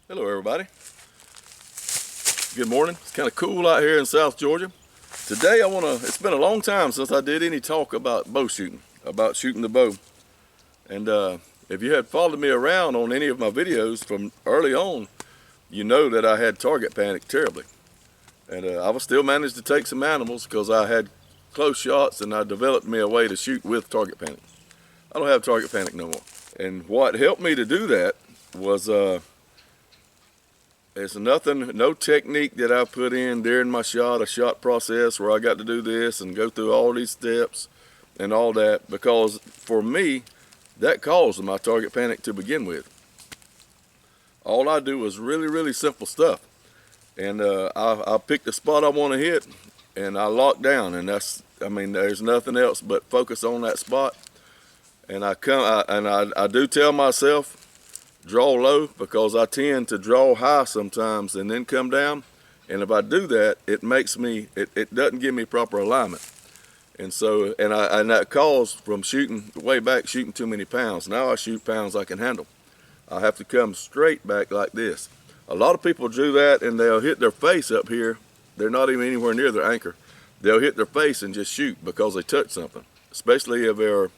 Hello everybody. Good morning. It's kind of cool out here in South Georgia. Today it's been a long time since I did any talk about bow shooting, about shooting the bow. And if you had followed me around on any of my videos from early on, you know that I had target panic terribly. And I was still managed to take some animals because I had close shots and I developed me a way to shoot with target panic. I don't have target panic no more. And what helped me to do that was there's no technique that I put in during my a shot process where I got to do this and go through all these steps and all that, because for me, that caused my target panic to begin with. All I do is really simple stuff. And I pick the spot I want to hit and I lock down, and there's nothing else but focus on that spot. And I do tell myself, draw low, because I tend to draw high sometimes and then come down. And if I do that, it doesn't give me proper alignment. And so, and that caused from shooting way back, shooting too many pounds. Now I shoot pounds I can handle. I have to come straight back like this. A lot of people do that and they'll hit their face up here. They're not even anywhere near their anchor. They'll hit their face and just shoot because they touch something, especially if they're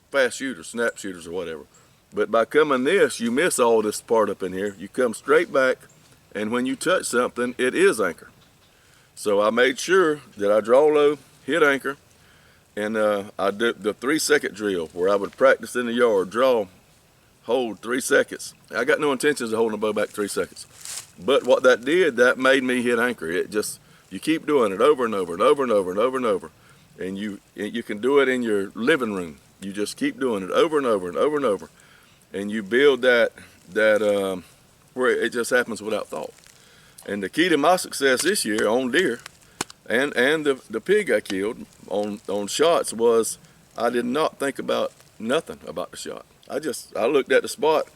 fast shooters, snap shooters or whatever. But by coming this, you miss all this part up in here. You come straight back, and when you touch something, it is anchor. So I made sure that I draw low, hit anchor, and I did the 3-second drill where I would practice in the yard, draw, hold 3 seconds. I got no intentions of holding the bow back 3 seconds. But what that did, that made me hit anchor. You keep doing it over and over and over and over and over and over. And you can do it in your living room. You just keep doing it over and over and over and over. And you build that where it just happens without thought. And the key to my success this year on deer and the pig I killed on shots was I did not think about nothing about the shot. I looked at the spot.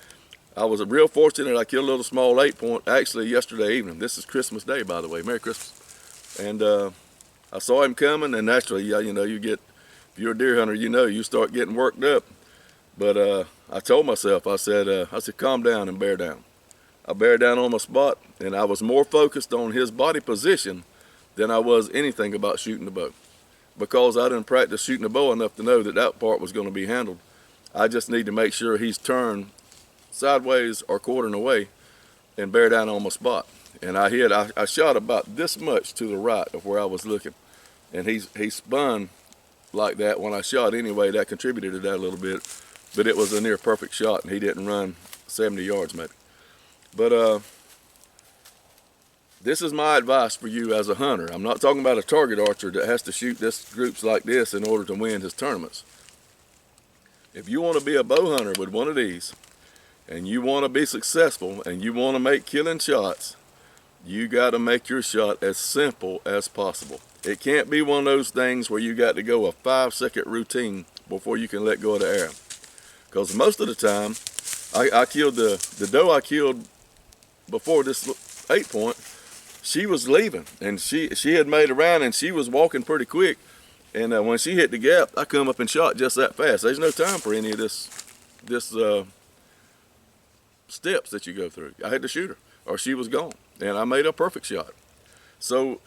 I was real fortunate. I killed a little small 8-point actually yesterday evening. This is Christmas Day, by the way. Merry Christmas. And I saw him coming, and naturally, you get, if you're a deer hunter, you start getting worked up. But I told myself, I said, calm down and bear down. I bear down on my spot, and I was more focused on his body position than I was anything about shooting the bow. Because I didn't practice shooting the bow enough to know that part was going to be handled. I just need to make sure he's turned sideways or quartering away and bear down on my spot. And I shot about this much to the right of where I was looking. And he spun like that when I shot anyway. That contributed to that a little bit. But it was a near perfect shot, and he didn't run 70 yards maybe. But this is my advice for you as a hunter. I'm not talking about a target archer that has to shoot groups like this in order to win his tournaments. If you want to be a bow hunter with one of these, and you want to be successful, and you want to make killing shots, you got to make your shot as simple as possible. It can't be one of those things where you got to go a 5-second routine before you can let go of the arrow. Because most of the time, I killed the doe I killed before this 8-point. She was leaving, and she had made around, and she was walking pretty quick. And when she hit the gap, I come up and shot just that fast. There's no time for any of this steps that you go through. I had to shoot her, or she was gone, and I made a perfect shot. So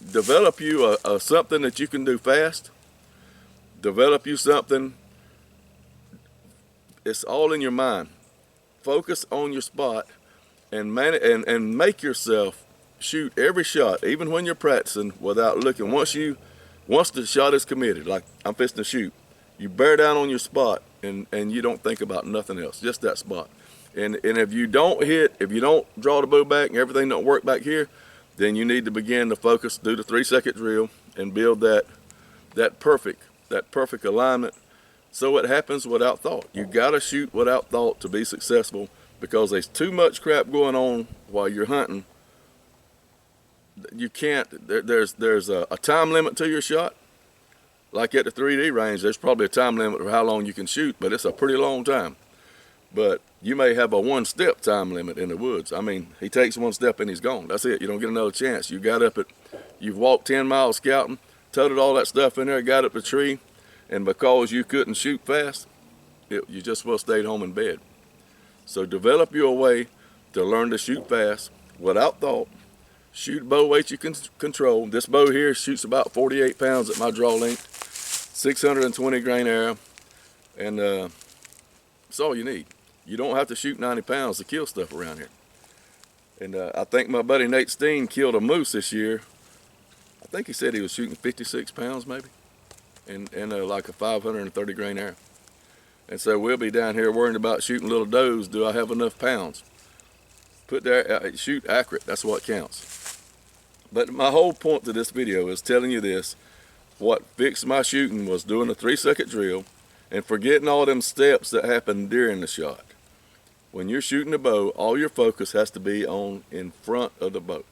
develop you something that you can do fast. Develop you something. It's all in your mind. Focus on your spot and make yourself shoot every shot, even when you're practicing, without looking. Once the shot is committed, like I'm fixing to shoot, you bear down on your spot and you don't think about nothing else, just that spot. And if you don't draw the bow back and everything don't work back here, then you need to begin to focus, do the 3-second drill, and build that perfect alignment. So it happens without thought. You gotta shoot without thought to be successful, because there's too much crap going on while you're hunting. You can't, there's a time limit to your shot. Like at the 3D range, there's probably a time limit of how long you can shoot, but it's a pretty long time. But you may have a 1-step time limit in the woods. I mean, he takes 1 step and he's gone. That's it. You don't get another chance. You've walked 10 miles scouting, toted all that stuff in there, got up the tree, and because you couldn't shoot fast, you just well stayed home in bed. So develop you a way to learn to shoot fast without thought. Shoot a bow weight you can control. This bow here shoots about 48 pounds at my draw length, 620 grain arrow, and that's all you need. You don't have to shoot 90 pounds to kill stuff around here. And I think my buddy Nate Steen killed a moose this year. I think he said he was shooting 56 pounds maybe, and like a 530 grain arrow. And so we'll be down here worrying about shooting little does. Do I have enough pounds? Put there, shoot accurate, that's what counts. But my whole point to this video is telling you this. What fixed my shooting was doing a 3-second drill and forgetting all them steps that happen during the shot. When you're shooting a bow, all your focus has to be on in front of the bow.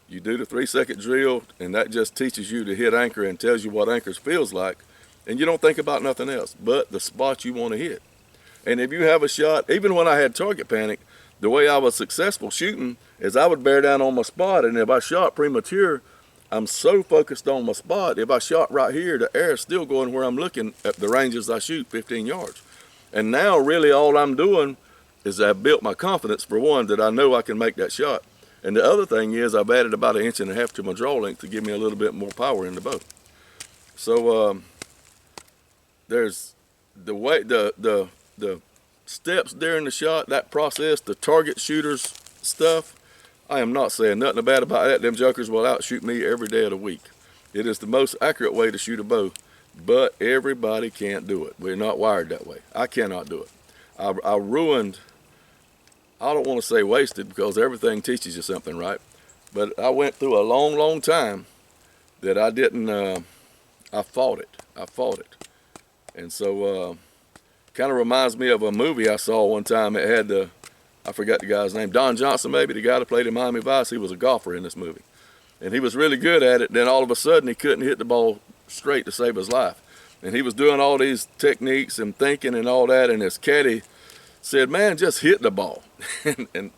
You do the 3-second drill, and that just teaches you to hit anchor and tells you what anchors feels like, and you don't think about nothing else but the spot you want to hit. And if you have a shot, even when I had target panic, the way I was successful shooting is I would bear down on my spot, and if I shot premature, I'm so focused on my spot, if I shot right here, the air's still going where I'm looking at the ranges I shoot, 15 yards. And now really all I'm doing is I've built my confidence, for one, that I know I can make that shot. And the other thing is I've added about 1.5 inches to my draw length to give me a little bit more power in the bow. So there's the way the steps during the shot, that process, the target shooters stuff. I am not saying nothing bad about that. Them jokers will outshoot me every day of the week. It is the most accurate way to shoot a bow, but everybody can't do it. We're not wired that way. I cannot do it. I ruined, I don't want to say wasted, because everything teaches you something, right? But I went through a long, long time that I didn't, I fought it. And so kind of reminds me of a movie I saw one time. It had I forgot the guy's name, Don Johnson maybe, the guy that played in Miami Vice. He was a golfer in this movie. And he was really good at it. Then all of a sudden he couldn't hit the ball straight to save his life. And he was doing all these techniques and thinking and all that, and his caddy said, man, just hit the ball. and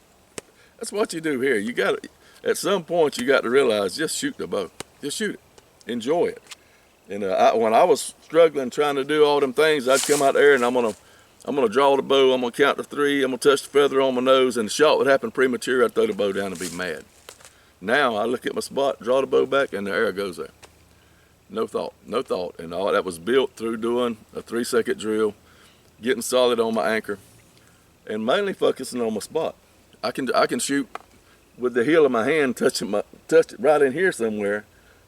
that's what you do here. You got to, at some point you got to realize, just shoot the bow. Just shoot it. Enjoy it. And when I was struggling trying to do all them things, I'd come out there and I'm gonna draw the bow, I'm gonna count to 3, I'm gonna touch the feather on my nose, and the shot would happen premature, I'd throw the bow down and be mad. Now I look at my spot, draw the bow back, and the arrow goes there. No thought. And all that was built through doing a 3-second drill, getting solid on my anchor, and mainly focusing on my spot. I can shoot with the heel of my hand, touch it right in here somewhere,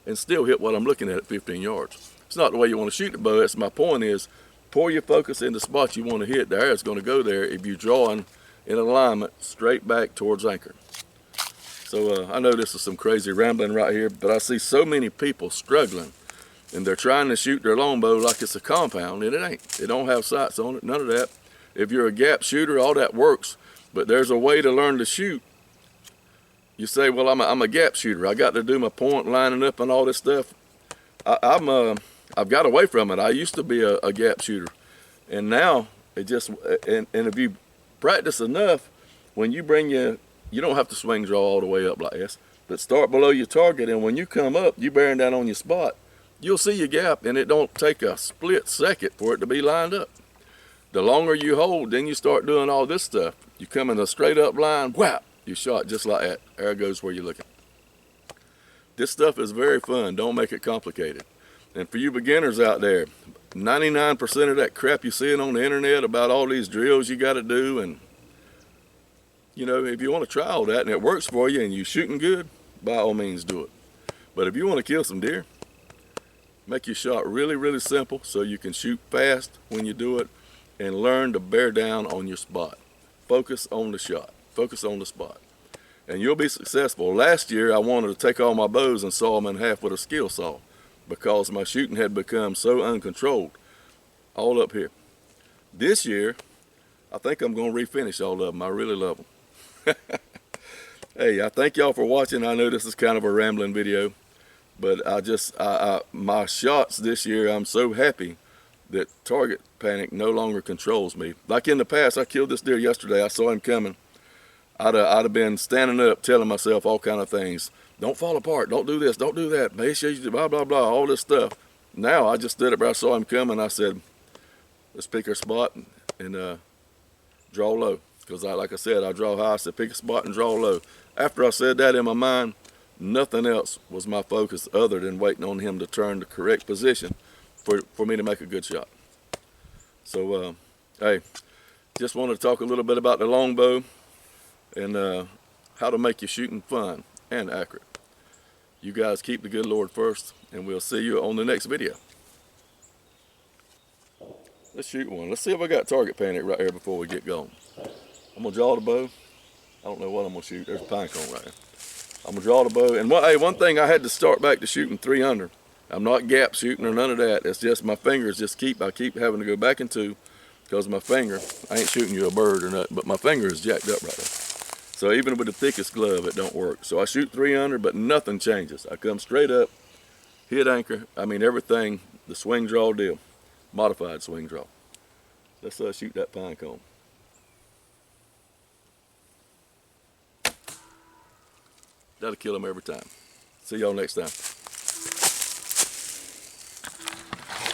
and still hit what I'm looking at 15 yards. It's not the way you want to shoot the bow. That's my point is, pour your focus in the spot you want to hit. The arrow's going to go there if you're drawing in alignment straight back towards anchor. So I know this is some crazy rambling right here, but I see so many people struggling, and they're trying to shoot their longbow like it's a compound, and it ain't. It don't have sights on it, none of that. If you're a gap shooter, all that works, but there's a way to learn to shoot. You say, well, I'm a gap shooter. I got to do my point, lining up, and all this stuff. I've got away from it. I used to be a gap shooter, and now it just, and if you practice enough, when you bring you don't have to swing draw all the way up like this, but start below your target, and when you come up, you bearing down on your spot, you'll see your gap, and it don't take a split second for it to be lined up. The longer you hold, then you start doing all this stuff. You come in a straight up line, whap, you shot just like that. Arrow goes where you're looking. This stuff is very fun. Don't make it complicated. And for you beginners out there, 99% of that crap you're seeing on the internet about all these drills you got to do, and you know, if you want to try all that and it works for you and you're shooting good, by all means do it. But if you want to kill some deer, make your shot really, really simple so you can shoot fast when you do it, and learn to bear down on your spot. Focus on the shot. Focus on the spot. And you'll be successful. Last year I wanted to take all my bows and saw them in half with a skill saw, because my shooting had become so uncontrolled all up here. This year, I think I'm going to refinish all of them. I really love them. Hey, I thank y'all for watching. I know this is kind of a rambling video, but my shots this year, I'm so happy that target panic no longer controls me. Like in the past, I killed this deer yesterday. I saw him coming. I'd have been standing up telling myself all kind of things. Don't fall apart. Don't do this. Don't do that. Make sure you do blah, blah, blah, all this stuff. Now I just stood up there. I saw him coming. I said, let's pick our spot and draw low. Because like I said, I draw high, so pick a spot and draw low. After I said that in my mind, nothing else was my focus other than waiting on him to turn the correct position for me to make a good shot. So, hey, just wanted to talk a little bit about the longbow and how to make your shooting fun and accurate. You guys keep the good Lord first, and we'll see you on the next video. Let's shoot one. Let's see if I got target panic right here before we get going. I'm gonna draw the bow. I don't know what I'm gonna shoot. There's a pine cone right there. I'm gonna draw the bow. And one thing, I had to start back to shooting 300. I'm not gap shooting or none of that. It's just my fingers I keep having to go back in two because my finger, I ain't shooting you a bird or nothing, but my finger is jacked up right there. So even with the thickest glove, it don't work. So I shoot 300, but nothing changes. I come straight up, hit anchor. I mean everything, the swing draw deal, modified swing draw. Let's shoot that pine cone. That'll kill him every time. See y'all next time.